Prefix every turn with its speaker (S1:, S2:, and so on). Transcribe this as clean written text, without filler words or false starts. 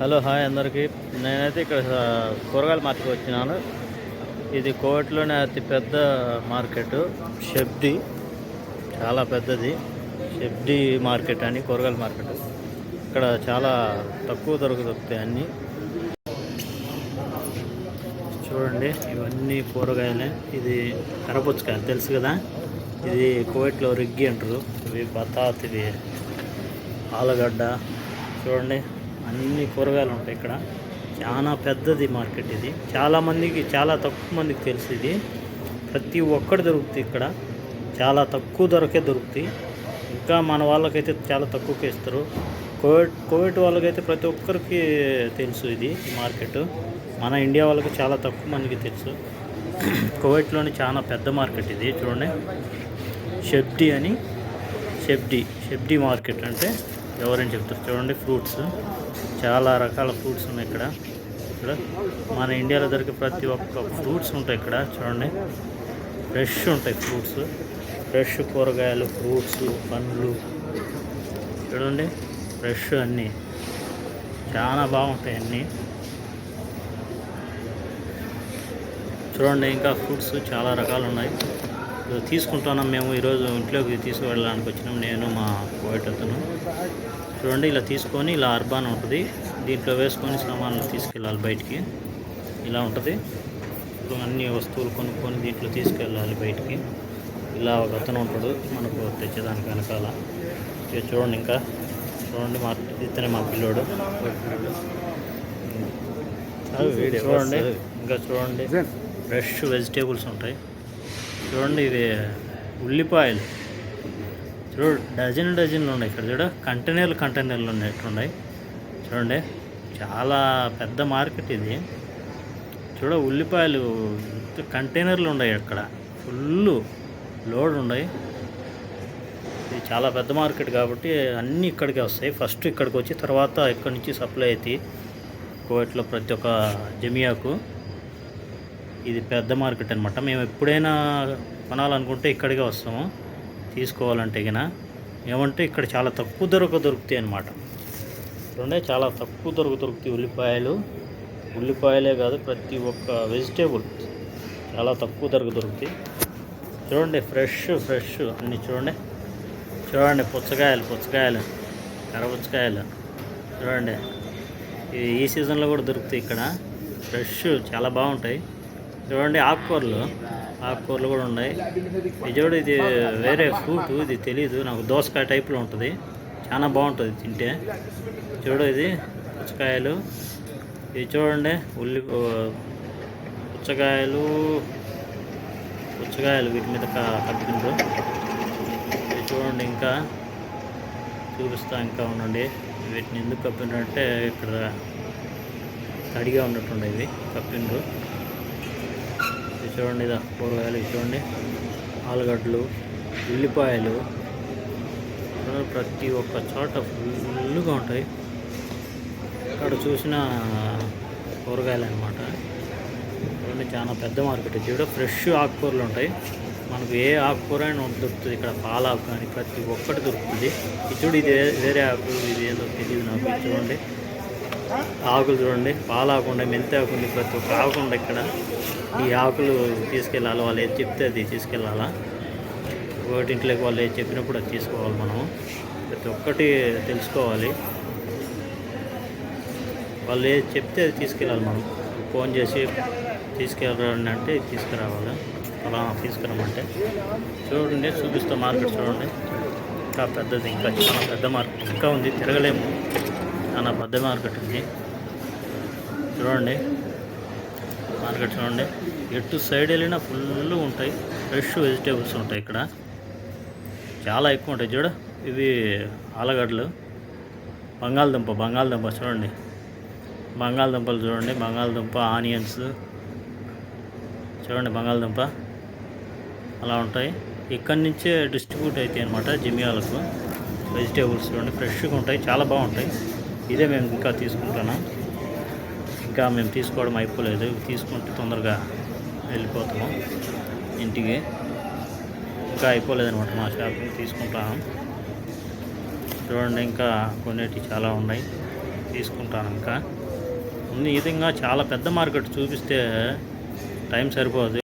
S1: Hello hi అందరికీ. నేనైతే ఇక్కడ కూరగాయల మార్కెట్ వచ్చినాను. ఇది కోవిడ్లోనే అతి పెద్ద మార్కెట్. షెబ్డి చాలా పెద్దది. షెబ్డి మార్కెట్ అని కూరగాయల మార్కెట్. ఇక్కడ చాలా తక్కువ దొరుకుతాయి అన్నీ. చూడండి, ఇవన్నీ కూరగాయలే. ఇది కరపుచ్చకాయలు తెలుసు కదా, ఇది కోవిడ్లో రిగ్గి అంటారు. ఇవి బతాత్, ఇవి ఆలుగడ్డ. చూడండి, అన్ని కూరగాయలు ఉంటాయి ఇక్కడ. చాలా పెద్దది మార్కెట్ ఇది. చాలా తక్కువ మందికి తెలుసు. ఇది ప్రతి ఒక్కటి దొరుకుతుంది ఇక్కడ. చాలా తక్కువ ధరకే దొరుకుతాయి. ఇంకా మన వాళ్ళకైతే చాలా తక్కువకే ఇస్తారు. కోవిడ్ వాళ్ళకైతే ప్రతి ఒక్కరికి తెలుసు ఇది మార్కెట్. మన ఇండియా వాళ్ళకి చాలా తక్కువ మందికి తెలుసు. కోవిడ్లోని చాలా పెద్ద మార్కెట్ ఇది. చూడండి, షెబ్డి అని. షెబ్డి మార్కెట్ అంటే ఎవరైనా చెప్తారు. చూడండి, ఫ్రూట్స్, చాలా రకాల ఫ్రూట్స్ ఉన్నాయి ఇక్కడ. మన ఇండియాలో దొరికే ప్రతి ఒక్క ఫ్రూట్స్ ఉంటాయి ఇక్కడ. చూడండి, ఫ్రెష్ ఉంటాయి ఫ్రూట్స్, ఫ్రెష్ కూరగాయలు, ఫ్రూట్స్, పండ్లు. చూడండి, ఫ్రెష్ అన్నీ చాలా బాగుంటాయి అన్నీ. చూడండి, ఇంకా ఫ్రూట్స్ చాలా రకాలు ఉన్నాయి. తీసుకుంటున్నాం మేము. ఈరోజు ఇంట్లోకి తీసుకువెళ్ళడానికి వచ్చినాం, నేను మా కోవిడ్ అతను. చూడండి, ఇలా తీసుకొని ఇలా అర్బాన్ ఉంటుంది, దీంట్లో వేసుకొని సామాన్లు తీసుకెళ్ళాలి బయటికి. ఇలా ఉంటుంది. అన్ని వస్తువులు కొనుక్కొని దీంట్లో తీసుకెళ్ళాలి బయటికి. ఇలా ఒక అతను ఉంటాడు మనకు తెచ్చేదానికి వెనకాల. చూడండి, ఇంకా చూడండి, ఇతనే మా పిల్లోడు. చూడండి, ఇంకా చూడండి, ఫ్రెష్ వెజిటేబుల్స్ ఉంటాయి. చూడండి, ఇవి ఉల్లిపాయలు డజన్లు ఉన్నాయి ఇక్కడ. కంటైనర్లు ఉన్నట్టున్నాయి. చూడండి, చాలా పెద్ద మార్కెట్ ఇది. ఉల్లిపాయలు కంటైనర్లు ఉన్నాయి అక్కడ, ఫుల్ లోడ్ ఉన్నాయి. ఇది చాలా పెద్ద మార్కెట్ కాబట్టి అన్నీ ఇక్కడికే వస్తాయి. ఫస్ట్ ఇక్కడికి వచ్చి తర్వాత ఇక్కడి నుంచి సప్లై అవుతాయి కోవిడ్లో ప్రతి ఒక్క జమియాకు. ఇది పెద్ద మార్కెట్ అనమాట. మేము ఎప్పుడైనా కొనాలనుకుంటే ఇక్కడికే వస్తాము తీసుకోవాలంటే. ఏమంటే ఇక్కడ చాలా తక్కువ ధరకు దొరుకుతాయి అన్నమాట. చూడండి, చాలా తక్కువ ధరకు దొరుకుతాయి ఉల్లిపాయలే కాదు, ప్రతి ఒక్క వెజిటేబుల్ చాలా తక్కువ ధరకు దొరుకుతాయి. చూడండి, ఫ్రెష్ అన్నీ. చూడండి, పుచ్చకాయలు, కరపుచ్చకాయలు. చూడండి, ఈ సీజన్లో కూడా దొరుకుతాయి ఇక్కడ. ఫ్రెష్ చాలా బాగుంటాయి. చూడండి, ఆకుకూరలు కూడా ఉన్నాయి. ఇది వేరే ఫ్రూట్, ఇది తెలీదు నాకు. దోసకాయ టైప్లో ఉంటుంది, చాలా బాగుంటుంది తింటే. ఇది పుచ్చకాయలు. ఇది చూడండి, పుచ్చకాయలు వీటి మీద కప్పిండ్రు. ఇది చూడండి, ఇంకా చూపిస్తా, ఇంకా ఉండండి. వీటిని ఎందుకు కప్పిండ్రు అంటే ఇక్కడ తడిగా ఉన్నట్టుండే ఇవి కప్పిండ్రు. చూడండి, ఇదా కూరగాయలు. చూడండి, ఆలుగడ్డలు, ఉల్లిపాయలు. ప్రతి ఒక్క చోట ఫుల్గా ఉంటాయి. అక్కడ చూసిన కూరగాయలు అనమాట. చూడండి, చాలా పెద్ద మార్కెట్. ఫ్రెష్ ఆకుకూరలు ఉంటాయి. మనకు ఏ ఆకుకూర అయినా దొరుకుతుంది ఇక్కడ. పాలాకు కానీ ప్రతి ఒక్కటి దొరుకుతుంది. ఇది వేరే ఆకు, ఇది ఏదో తెలియదు నాకు. చూడండి, ఆకులు చూడండి, పాలాకు ఉండే, మెంతి ఆకు ఉంది, ప్రతి ఒక్క ఆకు ఉండే ఇక్కడ. ఈ ఆకులు తీసుకెళ్ళాలి, వాళ్ళు ఏది చెప్తే అది తీసుకెళ్ళాలా. ఇంట్లోకి వాళ్ళు ఏది చెప్పినప్పుడు అది తీసుకోవాలి. మనం ప్రతి ఒక్కటి తెలుసుకోవాలి. వాళ్ళు ఏది చెప్తే అది తీసుకెళ్ళాలి. మనం ఫోన్ చేసి తీసుకెళ్ళాలని అంటే తీసుకురావాలి. అలా తీసుకురామంటే. చూడండి, చూపిస్తా మార్కెట్. చూడండి, ఇంకా పెద్దది, ఇంకా చాలా పెద్ద మార్కెట్ ఇంకా ఉంది, తిరగలేము. చాలా పెద్ద మార్కెట్ ఉంది. చూడండి, మార్కెట్ చూడండి, ఎటు సైడ్ వెళ్ళినా ఫుల్ ఉంటాయి. ఫ్రెష్ వెజిటేబుల్స్ ఉంటాయి ఇక్కడ, చాలా ఎక్కువ ఉంటాయి. ఇవి ఆలుగడ్డలు, బంగాళదుంప. చూడండి, బంగాళదుంపలు. చూడండి, బంగాళదుంప, ఆనియన్స్. చూడండి, బంగాళదుంప అలా ఉంటాయి. ఇక్కడి నుంచే డిస్ట్రిబ్యూట్ అవుతాయి అన్నమాట జమియాలకు వెజిటేబుల్స్. చూడండి, ఫ్రెష్గా ఉంటాయి, చాలా బాగుంటాయి. ఇదే మేము ఇంకా తీసుకుంటున్నాం. ఇంకా మేము తీసుకోవడం అయిపోలేదు. తీసుకుంటే తొందరగా వెళ్ళిపోతాము ఇంటికి. ఇంకా అయిపోలేదన్నమాట మా షాపింగ్. తీసుకుంటాము. చూడండి, ఇంకా కొన్నిటి చాలా ఉన్నాయి. తీసుకుంటాను. ఇంకా ఉంది ఈ విధంగా చాలా పెద్ద మార్కెట్ చూపిస్తే టైం సరిపోదు.